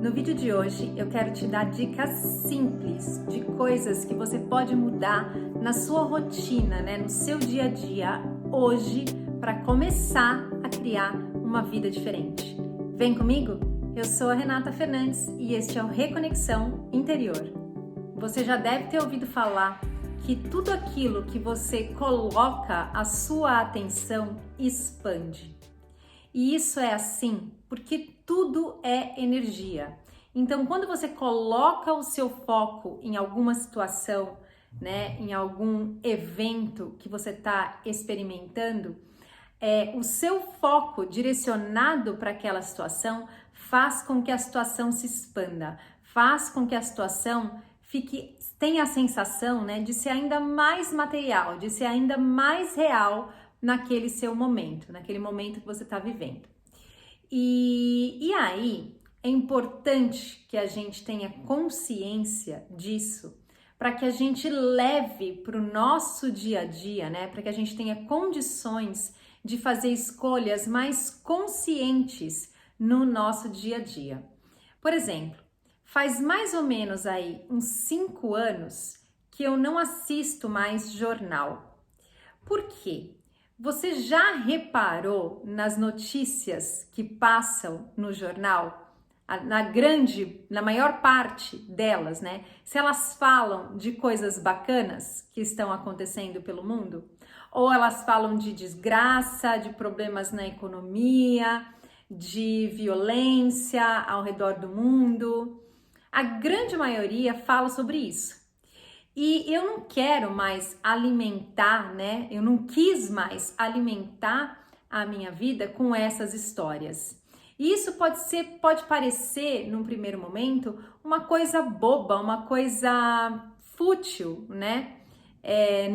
No vídeo de hoje eu quero te dar dicas simples de coisas que você pode mudar na sua rotina, no seu dia a dia hoje para começar a criar uma vida diferente. Vem comigo? Eu sou a Renata Fernandes e este é o Reconexão Interior. Você já deve ter ouvido falar que tudo aquilo que você coloca a sua atenção expande. E isso é assim porque tudo é energia. Então, quando você coloca o seu foco em alguma situação, em algum evento que você está experimentando, o seu foco direcionado para aquela situação faz com que a situação se expanda, faz com que a situação tenha a sensação, de ser ainda mais material, de ser ainda mais real naquele seu momento, naquele momento que você está vivendo. E aí é importante que a gente tenha consciência disso para que a gente leve para o nosso dia a dia, para que a gente tenha condições de fazer escolhas mais conscientes no nosso dia a dia. Por exemplo, faz mais ou menos aí uns 5 anos que eu não assisto mais jornal. Por quê? Você já reparou nas notícias que passam no jornal? Na maior parte delas, se elas falam de coisas bacanas que estão acontecendo pelo mundo, ou elas falam de desgraça, de problemas na economia, de violência ao redor do mundo, a grande maioria fala sobre isso. E eu não quero mais alimentar, eu não quis mais alimentar a minha vida com essas histórias. E isso pode parecer, num primeiro momento, uma coisa boba, uma coisa fútil,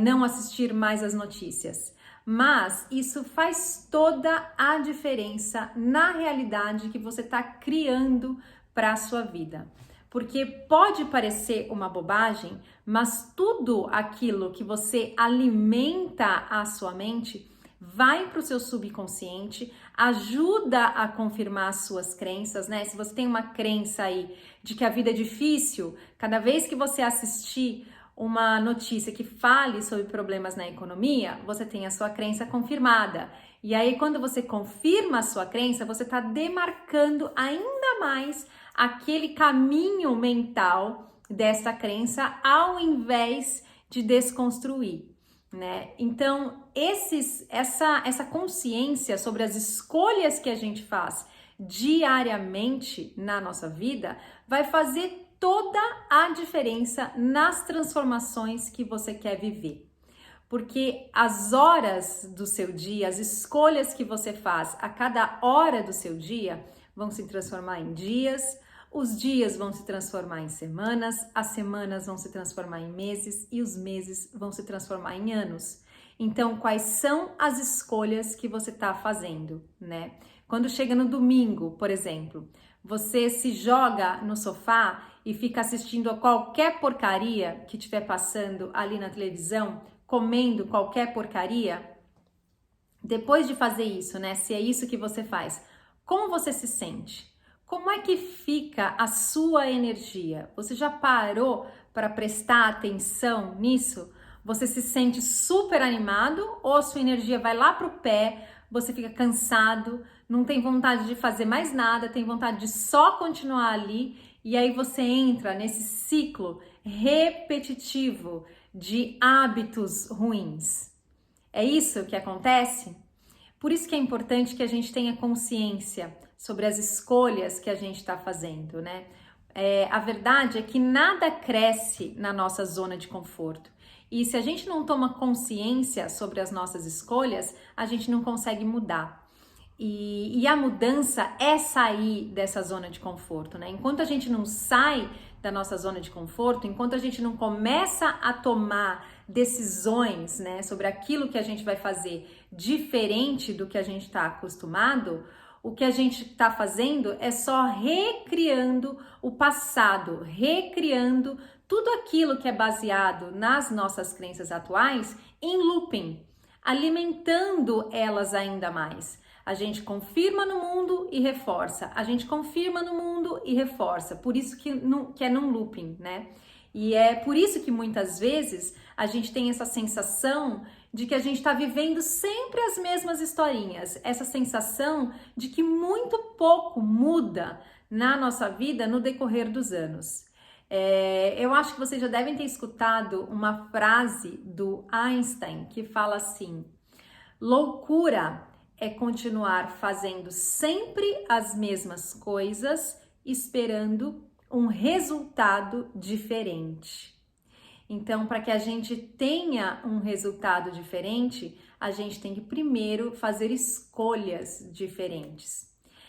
não assistir mais as notícias. Mas isso faz toda a diferença na realidade que você está criando para a sua vida. Porque pode parecer uma bobagem, mas tudo aquilo que você alimenta a sua mente vai para o seu subconsciente, ajuda a confirmar as suas crenças, Se você tem uma crença aí de que a vida é difícil, cada vez que você assistir uma notícia que fale sobre problemas na economia, você tem a sua crença confirmada. E aí, quando você confirma a sua crença, você está demarcando ainda mais aquele caminho mental dessa crença ao invés de desconstruir, Então, essa consciência sobre as escolhas que a gente faz diariamente na nossa vida vai fazer toda a diferença nas transformações que você quer viver. Porque as horas do seu dia, as escolhas que você faz a cada hora do seu dia vão se transformar em dias, os dias vão se transformar em semanas, as semanas vão se transformar em meses e os meses vão se transformar em anos. Então, quais são as escolhas que você está fazendo, Quando chega no domingo, por exemplo, você se joga no sofá e fica assistindo a qualquer porcaria que estiver passando ali na televisão, comendo qualquer porcaria. Depois de fazer isso, se é isso que você faz, como você se sente? Como é que fica a sua energia? Você já parou para prestar atenção nisso? Você se sente super animado ou a sua energia vai lá pro pé, você fica cansado, não tem vontade de fazer mais nada, tem vontade de só continuar ali e aí você entra nesse ciclo repetitivo de hábitos ruins. É isso que acontece? Por isso que é importante que a gente tenha consciência sobre as escolhas que a gente está fazendo, A verdade é que nada cresce na nossa zona de conforto. E se a gente não toma consciência sobre as nossas escolhas, a gente não consegue mudar. E a mudança é sair dessa zona de conforto, Enquanto a gente não sai da nossa zona de conforto, enquanto a gente não começa a tomar decisões, sobre aquilo que a gente vai fazer diferente do que a gente está acostumado, o que a gente está fazendo é só recriando o passado, recriando tudo aquilo que é baseado nas nossas crenças atuais em looping, alimentando elas ainda mais. A gente confirma no mundo e reforça. A gente confirma no mundo e reforça. Por isso que é num looping, né? E é por isso que muitas vezes a gente tem essa sensação de que a gente está vivendo sempre as mesmas historinhas. Essa sensação de que muito pouco muda na nossa vida no decorrer dos anos. Eu acho que vocês já devem ter escutado uma frase do Einstein que fala assim: loucura é continuar fazendo sempre as mesmas coisas, esperando um resultado diferente. Então, para que a gente tenha um resultado diferente, a gente tem que primeiro fazer escolhas diferentes.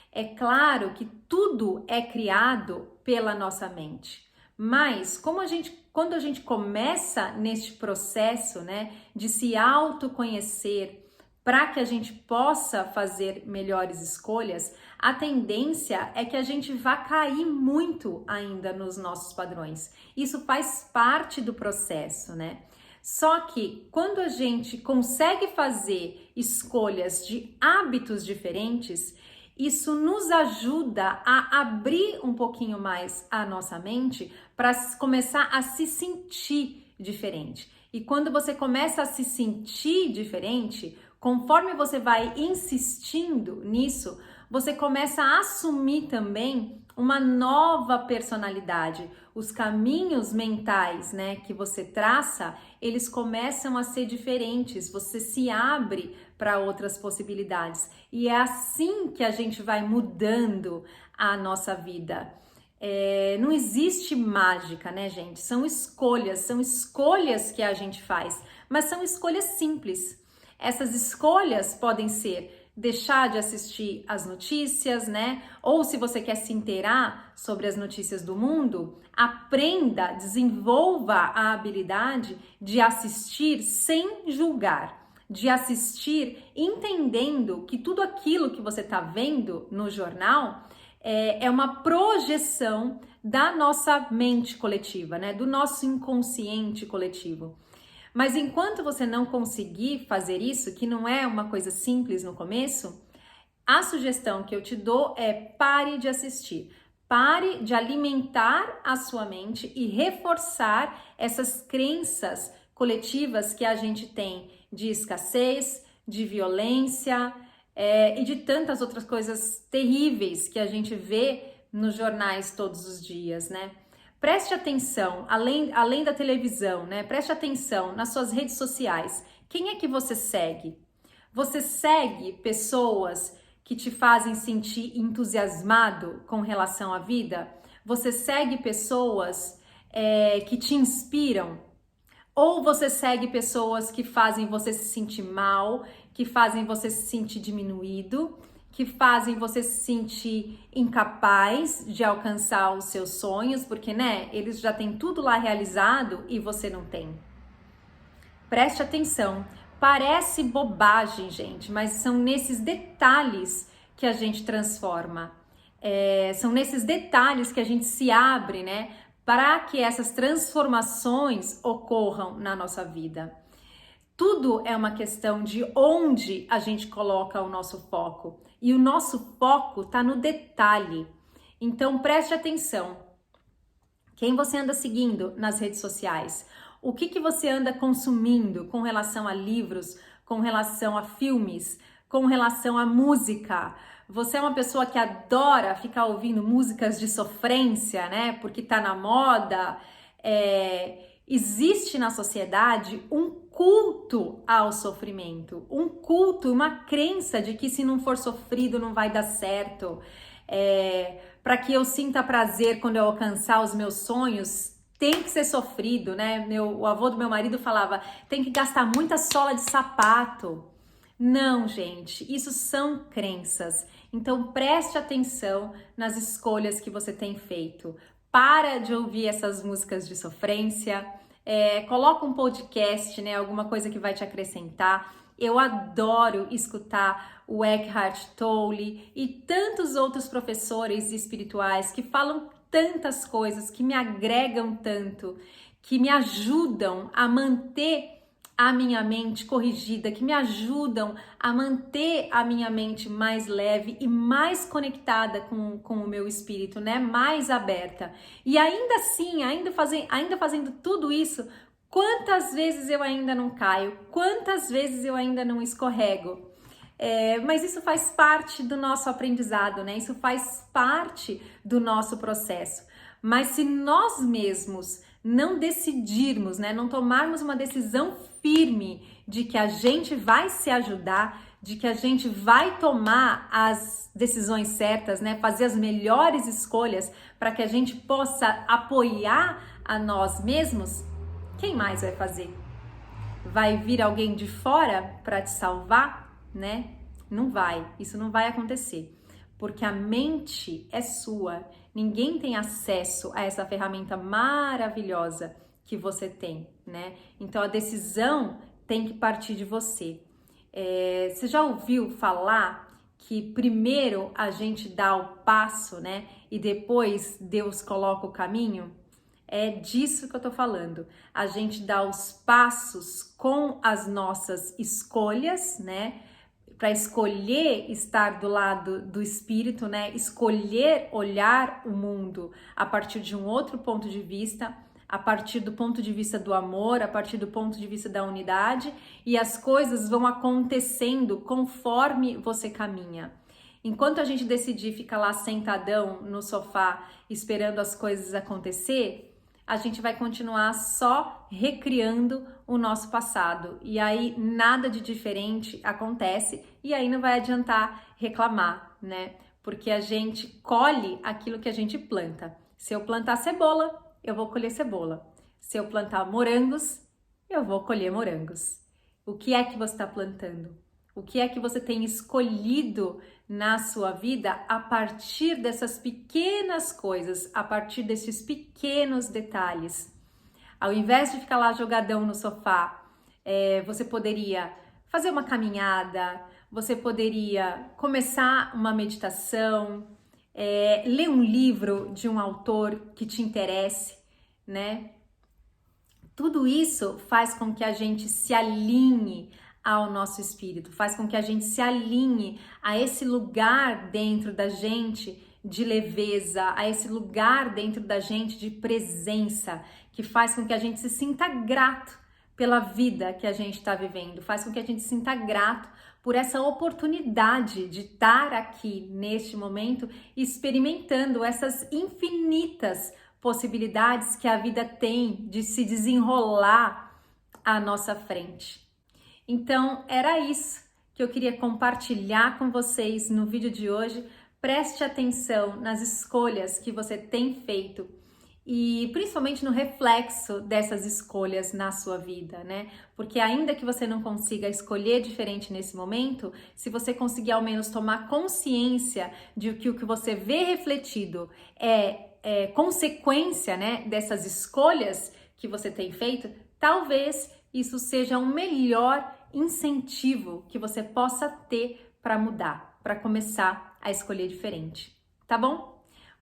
É claro que tudo é criado pela nossa mente, mas quando a gente começa neste processo, né, de se autoconhecer, para que a gente possa fazer melhores escolhas, a tendência é que a gente vá cair muito ainda nos nossos padrões. Isso faz parte do processo, né? Só que quando a gente consegue fazer escolhas de hábitos diferentes, isso nos ajuda a abrir um pouquinho mais a nossa mente para começar a se sentir diferente. E quando você começa a se sentir diferente, conforme você vai insistindo nisso, você começa a assumir também uma nova personalidade. Os caminhos mentais, né, que você traça, eles começam a ser diferentes. Você se abre para outras possibilidades. E é assim que a gente vai mudando a nossa vida. Não existe mágica, né, gente? São escolhas que a gente faz, mas são escolhas simples. Essas escolhas podem ser deixar de assistir as notícias, né? Ou se você quer se inteirar sobre as notícias do mundo, aprenda, desenvolva a habilidade de assistir sem julgar, de assistir entendendo que tudo aquilo que você está vendo no jornal é uma projeção da nossa mente coletiva, né? Do nosso inconsciente coletivo. Mas enquanto você não conseguir fazer isso, que não é uma coisa simples no começo, a sugestão que eu te dou é pare de assistir. Pare de alimentar a sua mente e reforçar essas crenças coletivas que a gente tem de escassez, de violência e de tantas outras coisas terríveis que a gente vê nos jornais todos os dias, né? Preste atenção, além da televisão, né? Preste atenção nas suas redes sociais. Quem é que você segue? Você segue pessoas que te fazem sentir entusiasmado com relação à vida? Você segue pessoas que te inspiram? Ou você segue pessoas que fazem você se sentir mal, que fazem você se sentir diminuído, que fazem você se sentir incapaz de alcançar os seus sonhos, porque, né, eles já têm tudo lá realizado e você não tem. Preste atenção. Parece bobagem, gente, mas são nesses detalhes que a gente transforma. São nesses detalhes que a gente se abre, né, para que essas transformações ocorram na nossa vida. Tudo é uma questão de onde a gente coloca o nosso foco. E o nosso foco está no detalhe. Então preste atenção. Quem você anda seguindo nas redes sociais? O que você anda consumindo com relação a livros, com relação a filmes, com relação a música? Você é uma pessoa que adora ficar ouvindo músicas de sofrência, né? Porque tá na moda. Existe na sociedade um culto ao sofrimento, um culto, uma crença de que se não for sofrido não vai dar certo. Para que eu sinta prazer quando eu alcançar os meus sonhos, tem que ser sofrido, né? O avô do meu marido falava, tem que gastar muita sola de sapato. Não, gente, isso são crenças. Então preste atenção nas escolhas que você tem feito. Para de ouvir essas músicas de sofrência. Coloca um podcast, né? Alguma coisa que vai te acrescentar. Eu adoro escutar o Eckhart Tolle e tantos outros professores espirituais que falam tantas coisas, que me agregam tanto, que me ajudam a manter a minha mente corrigida, que me ajudam a manter a minha mente mais leve e mais conectada com o meu espírito, né? Mais aberta. E ainda assim, ainda fazendo tudo isso, quantas vezes eu ainda não caio? Quantas vezes eu ainda não escorrego? Mas isso faz parte do nosso aprendizado, né? Isso faz parte do nosso processo. Mas se nós mesmos não decidirmos, né, não tomarmos uma decisão firme de que a gente vai se ajudar, de que a gente vai tomar as decisões certas, né, fazer as melhores escolhas para que a gente possa apoiar a nós mesmos, quem mais vai fazer? Vai vir alguém de fora para te salvar, né? Não vai, isso não vai acontecer, porque a mente é sua. Ninguém tem acesso a essa ferramenta maravilhosa que você tem, né? Então a decisão tem que partir de você. Você já ouviu falar que primeiro a gente dá o passo, né? E depois Deus coloca o caminho? É disso que eu tô falando. A gente dá os passos com as nossas escolhas, né? Para escolher estar do lado do espírito, né? Escolher olhar o mundo a partir de um outro ponto de vista, a partir do ponto de vista do amor, a partir do ponto de vista da unidade, e as coisas vão acontecendo conforme você caminha. Enquanto a gente decidir ficar lá sentadão no sofá esperando as coisas acontecer, a gente vai continuar só recriando o nosso passado. E aí nada de diferente acontece e aí não vai adiantar reclamar, né? Porque a gente colhe aquilo que a gente planta. Se eu plantar cebola, eu vou colher cebola. Se eu plantar morangos, eu vou colher morangos. O que é que você está plantando? O que é que você tem escolhido na sua vida a partir dessas pequenas coisas, a partir desses pequenos detalhes? Ao invés de ficar lá jogadão no sofá, você poderia fazer uma caminhada, você poderia começar uma meditação, ler um livro de um autor que te interesse, né? Tudo isso faz com que a gente se alinhe ao nosso espírito, faz com que a gente se alinhe a esse lugar dentro da gente de leveza, a esse lugar dentro da gente de presença, que faz com que a gente se sinta grato pela vida que a gente está vivendo, faz com que a gente se sinta grato por essa oportunidade de estar aqui neste momento experimentando essas infinitas possibilidades que a vida tem de se desenrolar à nossa frente. Então, era isso que eu queria compartilhar com vocês no vídeo de hoje. Preste atenção nas escolhas que você tem feito e principalmente no reflexo dessas escolhas na sua vida, né? Porque ainda que você não consiga escolher diferente nesse momento, se você conseguir ao menos tomar consciência de que o que você vê refletido é consequência, né, dessas escolhas que você tem feito, talvez isso seja um melhor incentivo que você possa ter para mudar, para começar a escolher diferente, tá bom?